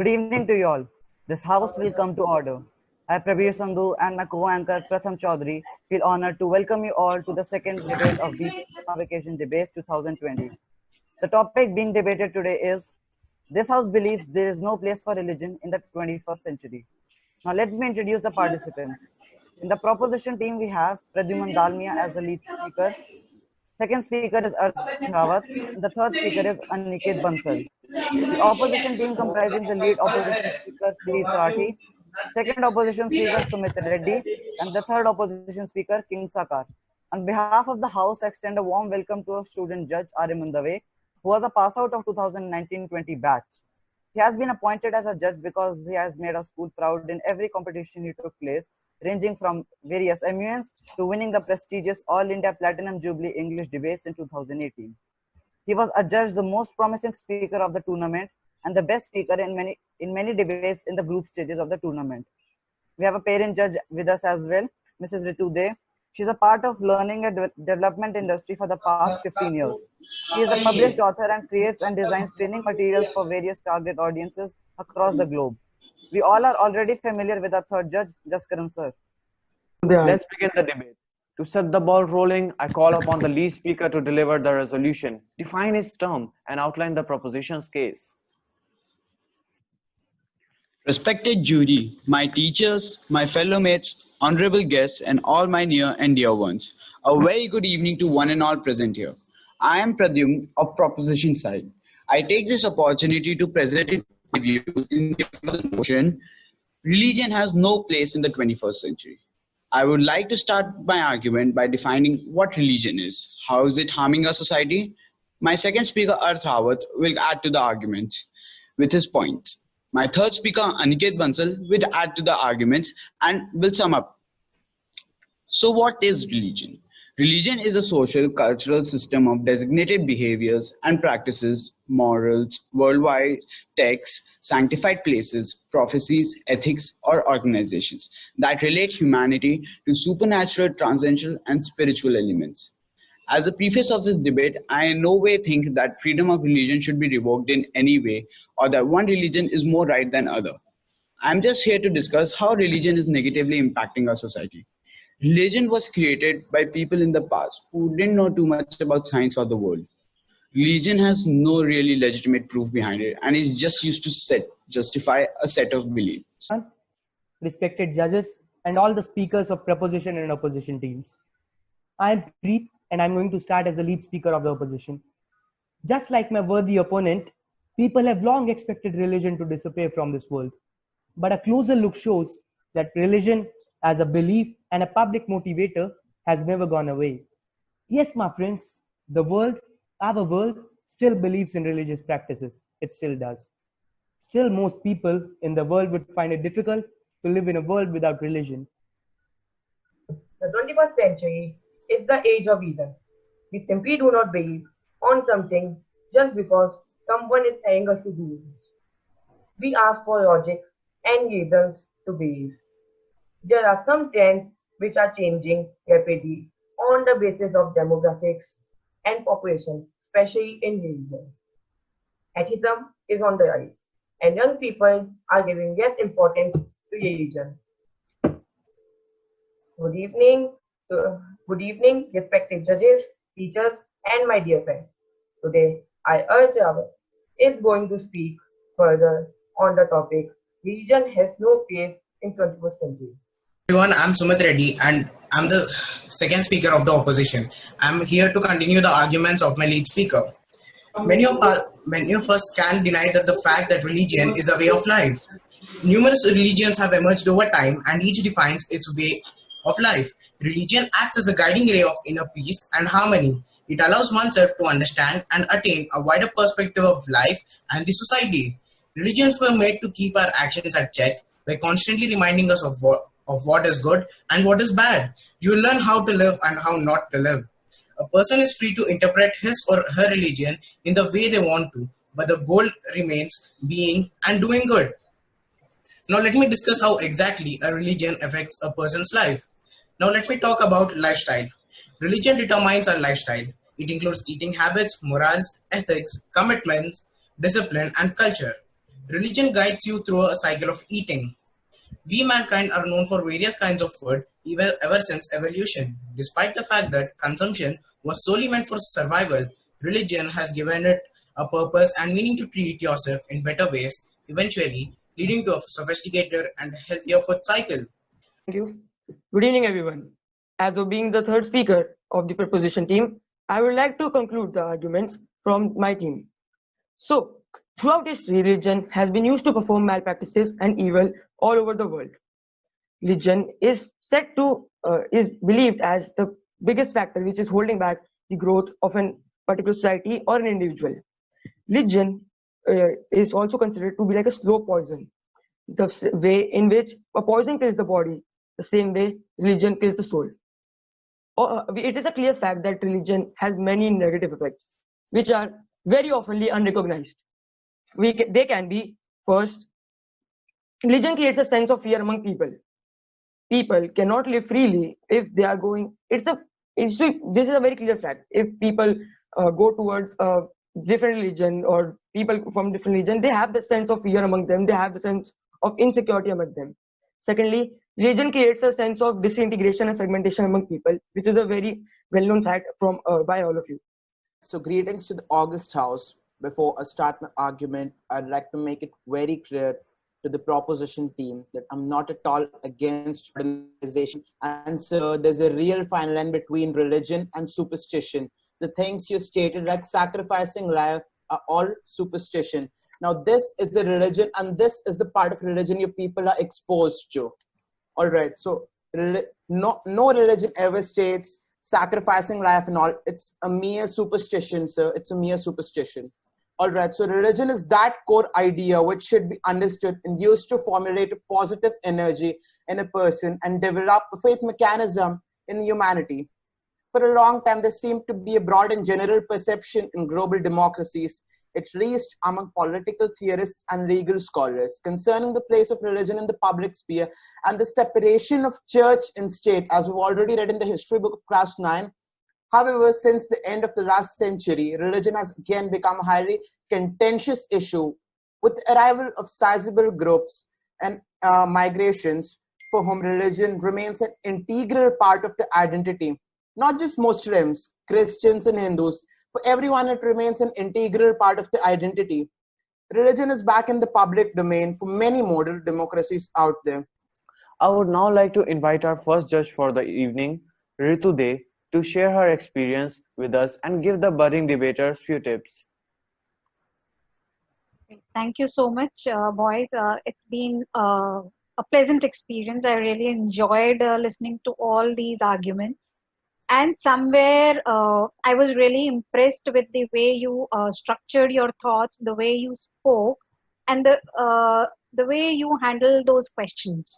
Good evening to you all. This house will come to order. I, Prabir Sandhu, and my co-anchor Pratham Chaudhary feel honored to welcome you all to the second debate of BP Vacation Debates 2020. The topic being debated today is, this house believes there is no place for religion in the 21st century. Now let me introduce the participants. In the proposition team, we have Pradyuman Dalmia as the lead speaker. Second speaker is Arth Rawat, and the third speaker is Aniket Bansal. The opposition team comprising the lead opposition speaker Preet Rathi, second opposition speaker Sumit Reddy, and the third opposition speaker King Sakar. On behalf of the House, I extend a warm welcome to our student judge Ariman Dave, who was a pass out of 2019-20 batch. He has been appointed as a judge because he has made our school proud in every competition he took place, ranging from various MUNs to winning the prestigious All India Platinum Jubilee English debates in 2018. He was adjudged the most promising speaker of the tournament and the best speaker in many debates in the group stages of the tournament. We have a parent judge with us as well, Mrs. Ritu De. She is a part of learning and development industry for the past 15 years. She is a published author and creates and designs training materials for various target audiences across the globe. We all are already familiar with our third judge, Jaskaran sir. Let's begin the debate. To set the ball rolling, I call upon the lead speaker to deliver the resolution, define its term, and outline the proposition's case. Respected jury, my teachers, my fellow mates, honorable guests, and all my near and dear ones, a very good evening to one and all present here. I am Pradyum of Proposition side. I take this opportunity to present it to you in the motion, religion has no place in the 21st century. I would like to start my argument by defining what religion is. How is it harming our society? My second speaker, Arth Rawat, will add to the argument with his points. My third speaker, Aniket Bansal, will add to the arguments and will sum up. So what is religion? Religion is a social, cultural system of designated behaviors and practices, morals, worldwide texts, sanctified places, prophecies, ethics, or organizations that relate humanity to supernatural, transcendental, and spiritual elements. As a preface of this debate, I in no way think that freedom of religion should be revoked in any way or that one religion is more right than other. I'm just here to discuss how religion is negatively impacting our society. Religion was created by people in the past who didn't know too much about science or the world. Religion has no really legitimate proof behind it and is just used to justify a set of beliefs. Respected judges and all the speakers of proposition and opposition teams. I am Preet and I'm going to start as the lead speaker of the opposition. Just like my worthy opponent, people have long expected religion to disappear from this world. But a closer look shows that religion as a belief and a public motivator has never gone away. Yes, my friends, our world still believes in religious practices. It still does. Still, most people in the world would find it difficult to live in a world without religion. The 21st century is the age of reason. We simply do not believe on something just because someone is telling us to do it. We ask for logic and reasons to believe. There are some trends which are changing rapidly on the basis of demographics and population, especially in religion. Atheism is on the rise, and young people are giving less importance to religion. Good evening, respected judges, teachers, and my dear friends. Today, I urge Rawat is going to speak further on the topic, religion has no place in 21st century. Everyone, I'm Sumit Reddy and I'm the second speaker of the opposition. I'm here to continue the arguments of my lead speaker. Many of us can't deny that the fact that religion is a way of life. Numerous religions have emerged over time and each defines its way of life. Religion acts as a guiding ray of inner peace and harmony. It allows oneself to understand and attain a wider perspective of life and the society. Religions were made to keep our actions at check by constantly reminding us of what is good and what is bad. You will learn how to live and how not to live. A person is free to interpret his or her religion in the way they want to, but the goal remains being and doing good. Now let me discuss how exactly a religion affects a person's life. Now let me talk about lifestyle. Religion determines our lifestyle. It includes eating habits, morals, ethics, commitments, discipline, and culture. Religion guides you through a cycle of eating. We mankind are known for various kinds of food even ever since evolution. Despite the fact that consumption was solely meant for survival, religion has given it a purpose and meaning to treat yourself in better ways, eventually leading to a sophisticated and healthier food cycle. Thank you. Good evening, everyone. As of being the third speaker of the proposition team, I would like to conclude the arguments from my team. So, throughout history, religion has been used to perform malpractices and evil all over the world. Religion is is believed as the biggest factor which is holding back the growth of a particular society or an individual. Religion is also considered to be like a slow poison. The way in which a poison kills the body, the same way religion kills the soul. It is a clear fact that religion has many negative effects, which are very oftenly unrecognized. They can be, first, religion creates a sense of fear among people. People cannot live freely if they are going. This is a very clear fact. If people go towards a different religion or people from different religion, they have the sense of fear among them. They have the sense of insecurity among them. Secondly, religion creates a sense of disintegration and fragmentation among people, which is a very well-known fact from by all of you. So greetings to the August House. Before I start my argument, I'd like to make it very clear to the proposition team that I'm not at all against organization. And so there's a real fine line between religion and superstition. The things you stated, like sacrificing life, are all superstition. Now this is the religion, and this is the part of religion your people are exposed to. All right, so no religion ever states sacrificing life and all. It's a mere superstition, sir. It's a mere superstition. All right, so religion is that core idea which should be understood and used to formulate a positive energy in a person and develop a faith mechanism in humanity. For a long time, there seemed to be a broad and general perception in global democracies, at least among political theorists and legal scholars, concerning the place of religion in the public sphere and the separation of church and state, as we've already read in the history book of class 9. However, since the end of the last century, religion has again become a highly contentious issue, with the arrival of sizable groups and migrations for whom religion remains an integral part of the identity. Not just Muslims, Christians and Hindus, for everyone it remains an integral part of the identity. Religion is back in the public domain for many modern democracies out there. I would now like to invite our first judge for the evening, Ritu De, to share her experience with us and give the budding debaters few tips. Thank you so much, boys. It's been a pleasant experience. I really enjoyed listening to all these arguments. And somewhere I was really impressed with the way you structured your thoughts, the way you spoke, and the way you handled those questions.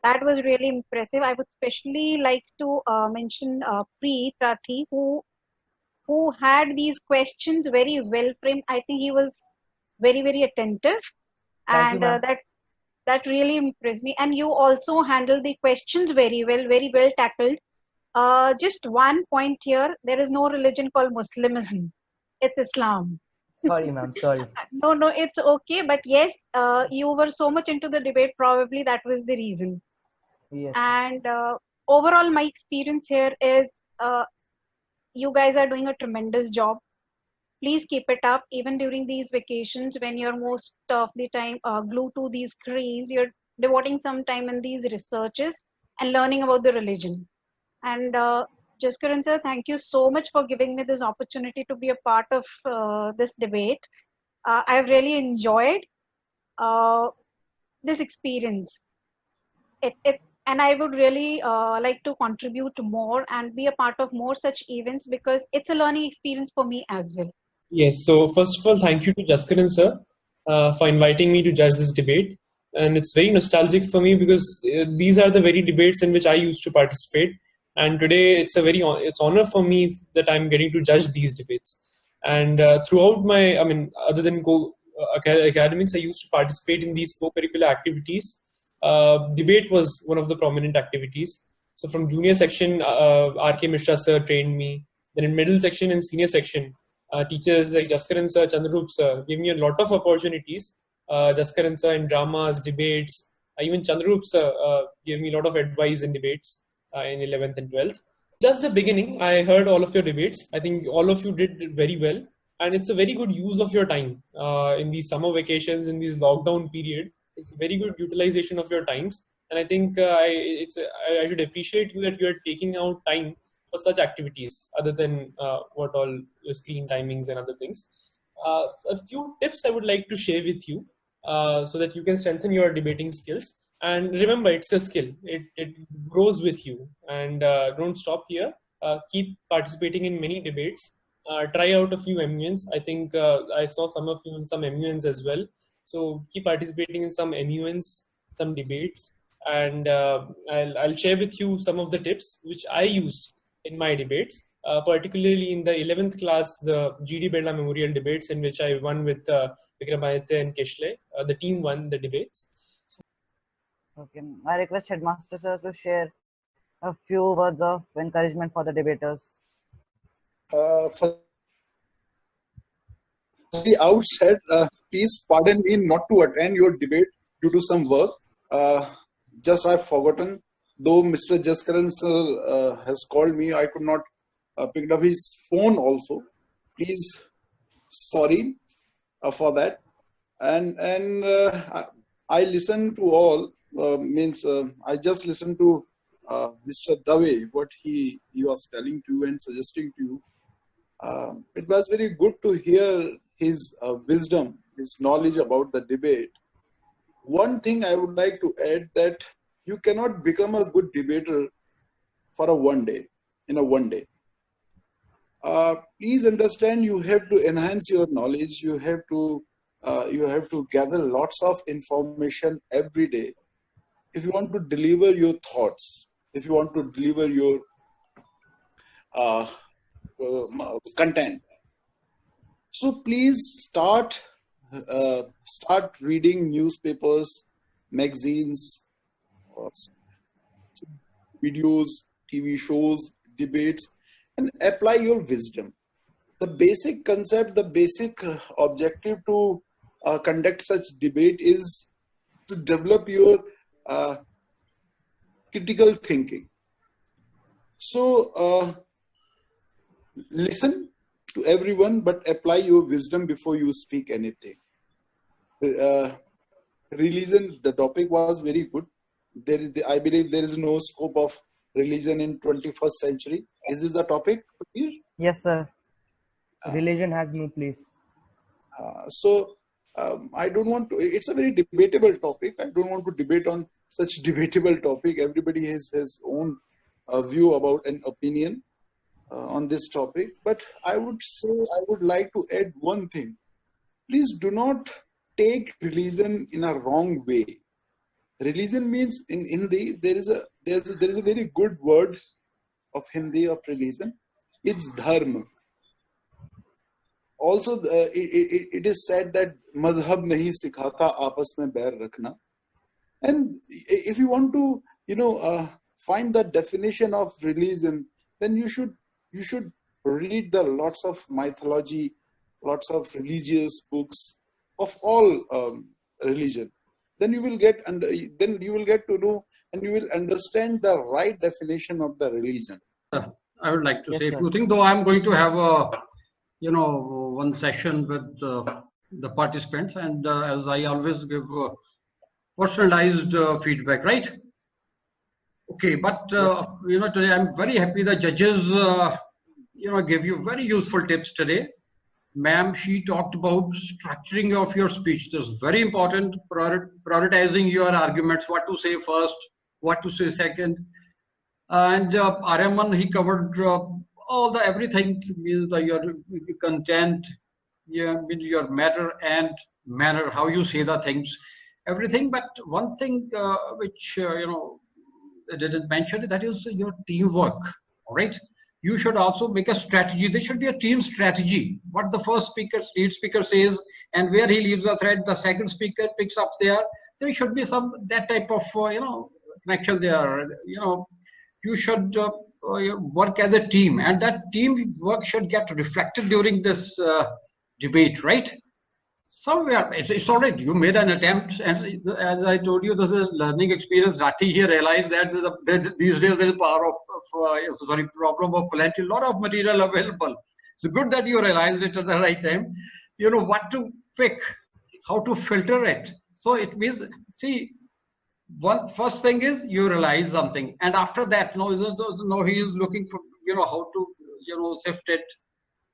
That was really impressive. I would especially like to mention Preet Rathi, who had these questions very well framed. I think he was very, very attentive, and that really impressed me. And you also handled the questions very well tackled. Just one point here: there is no religion called Muslimism; it's Islam. Sorry, ma'am. Sorry. No, it's okay. But yes, you were so much into the debate. Probably that was the reason. Yes. And overall, my experience here is you guys are doing a tremendous job. Please keep it up. Even during these vacations, when you're most of the time glued to these screens, you're devoting some time in these researches and learning about the religion. And Jaskaran sir, thank you so much for giving me this opportunity to be a part of this debate. I've really enjoyed this experience. And I would really like to contribute more and be a part of more such events because it's a learning experience for me as well. Yes, so first of all, thank you to Jaskaran sir for inviting me to judge this debate. And it's very nostalgic for me because these are the very debates in which I used to participate. And today it's honor for me that I'm getting to judge these debates. And throughout my, other than academics, I used to participate in these co-curricular activities. Debate was one of the prominent activities. So from junior section, R.K. Mishra sir trained me. Then in middle section and senior section, teachers like Jaskaran sir, Chandrarup sir gave me a lot of opportunities Jaskaran sir in dramas, debates. Even Chandrup sir gave me a lot of advice in debates in 11th and 12th. Just the beginning, I heard all of your debates. I think all of you did very well. And it's a very good use of your time in these summer vacations, in this lockdown period. It's a very good utilization of your times. And I think I should appreciate you that you are taking out time for such activities other than what all your screen timings and other things. A few tips I would like to share with you so that you can strengthen your debating skills. And remember, it's a skill. It grows with you. And don't stop here. Keep participating in many debates. Try out a few MUNs. I think I saw some of you in some MUNs as well. So keep participating in some MUNs, some debates. And I'll share with you some of the tips which I used in my debates, particularly in the 11th class, the GD Birla Memorial debates, in which I won with Vikramaditya and Keshle. The team won the debates. Okay, I request Headmaster sir to share a few words of encouragement for the debaters. For the outset, please pardon me not to attend your debate due to some work. Just I've forgotten. Though Mr. Jaskaran sir has called me, I could not pick up his phone also. Please, sorry for that. And I listened to all. I just listened to Mr. Dave, what he was telling to you and suggesting to you. It was very good to hear his wisdom, his knowledge about the debate. One thing I would like to add, that you cannot become a good debater for in a one day. Please understand, you have to enhance your knowledge. You have to gather lots of information every day. If you want to deliver your thoughts, if you want to deliver your content, so please start reading newspapers, magazines, videos, TV shows, debates, and apply your wisdom. The basic concept, the basic objective to conduct such debate is to develop your critical thinking. So listen to everyone, but apply your wisdom before you speak anything. Religion, the topic was very good. I believe there is no scope of religion in 21st century. Is this the topic here? Yes, sir. Religion has no place. I don't want to, it's a very debatable topic. I don't want to debate on such debatable topic. Everybody has his own view about an opinion on this topic. But I would like to add one thing. Please do not take religion in a wrong way. Religion means, in Hindi, there is a very good word of Hindi of religion. It's dharma. Also, it is said that mazhab nahi sikhata, aapas mein bair rakhna. And if you want to, find the definition of religion, then you should read the lots of mythology, lots of religious books of all religion. Then you will get to know, and you will understand the right definition of the religion. I would like to say a few things, though I'm going to have one session with the participants, and as I always give personalized feedback, right? Okay, but today I'm very happy the judges gave you very useful tips today. Ma'am, she talked about structuring of your speech. This is very important, prioritizing your arguments, what to say first, what to say second. And Aryaman, he covered all the everything, means your content, your matter and manner, how you say the things, everything. But one thing which I didn't mention, that is your teamwork. All right. You should also make a strategy. There should be a team strategy. What the first lead speaker says, and where he leaves the thread, the second speaker picks up there. There should be that type of connection there. You should work as a team, and that team work should get reflected during this debate, right? somewhere it's all right. You made an attempt, and as I told you, this is a learning experience. Rati here realized that these days there is problem of plenty, a lot of material available. It's good that you realized it at the right time. You know what to pick, how to filter it. So it means, see, one first thing is you realize something, and after that, no, he is looking for how to sift it,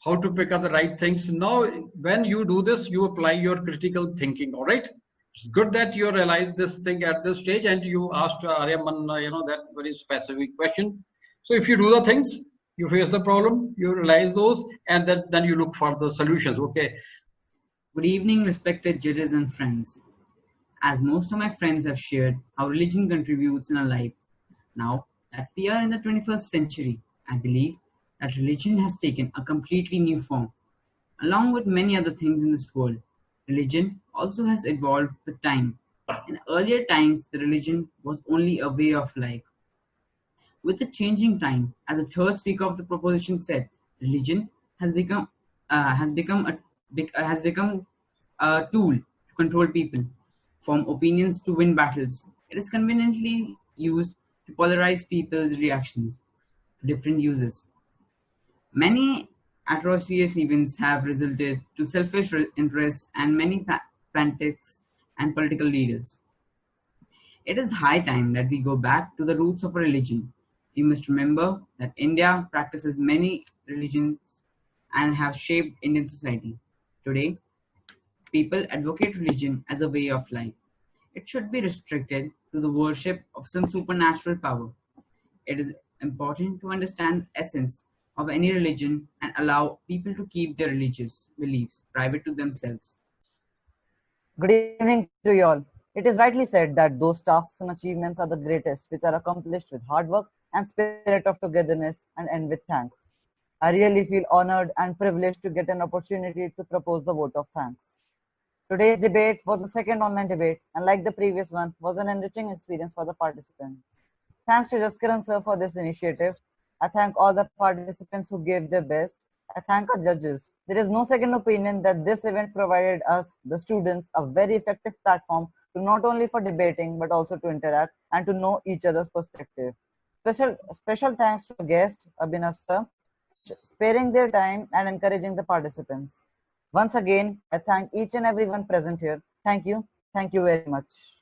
how to pick up the right things. Now, when you do this, you apply your critical thinking. All right. It's good that you realize this thing at this stage, and you asked Aryaman, that very specific question. So if you do the things, you face the problem, you realize those, and then you look for the solutions. Okay. Good evening, respected judges and friends. As most of my friends have shared how religion contributes in our life, now that we are in the 21st century, I believe that religion has taken a completely new form. Along with many other things in this world, religion also has evolved with time. In earlier times, the religion was only a way of life. With the changing time, as the third speaker of the proposition said, religion has become a tool to control people, from opinions to win battles. It is conveniently used to polarize people's reactions to different uses. Many atrocious events have resulted to selfish interests and many fanatics and political leaders. It is high time that we go back to the roots of a religion. We must remember that India practices many religions and have shaped Indian society. Today, people advocate religion as a way of life. It should be restricted to the worship of some supernatural power. It is important to understand the essence of any religion and allow people to keep their religious beliefs private to themselves. Good evening to you all. It is rightly said that those tasks and achievements are the greatest which are accomplished with hard work and spirit of togetherness and end with thanks. I really feel honored and privileged to get an opportunity to propose the vote of thanks. Today's debate was the second online debate, and like the previous one, was an enriching experience for the participants. Thanks to Jaskaran sir for this initiative. I thank all the participants who gave their best. I thank our judges. There is no second opinion that this event provided us, the students, a very effective platform to not only for debating, but also to interact and to know each other's perspective. Special thanks to our guest, Abhinav sir, sparing their time and encouraging the participants. Once again, I thank each and everyone present here. Thank you. Thank you very much.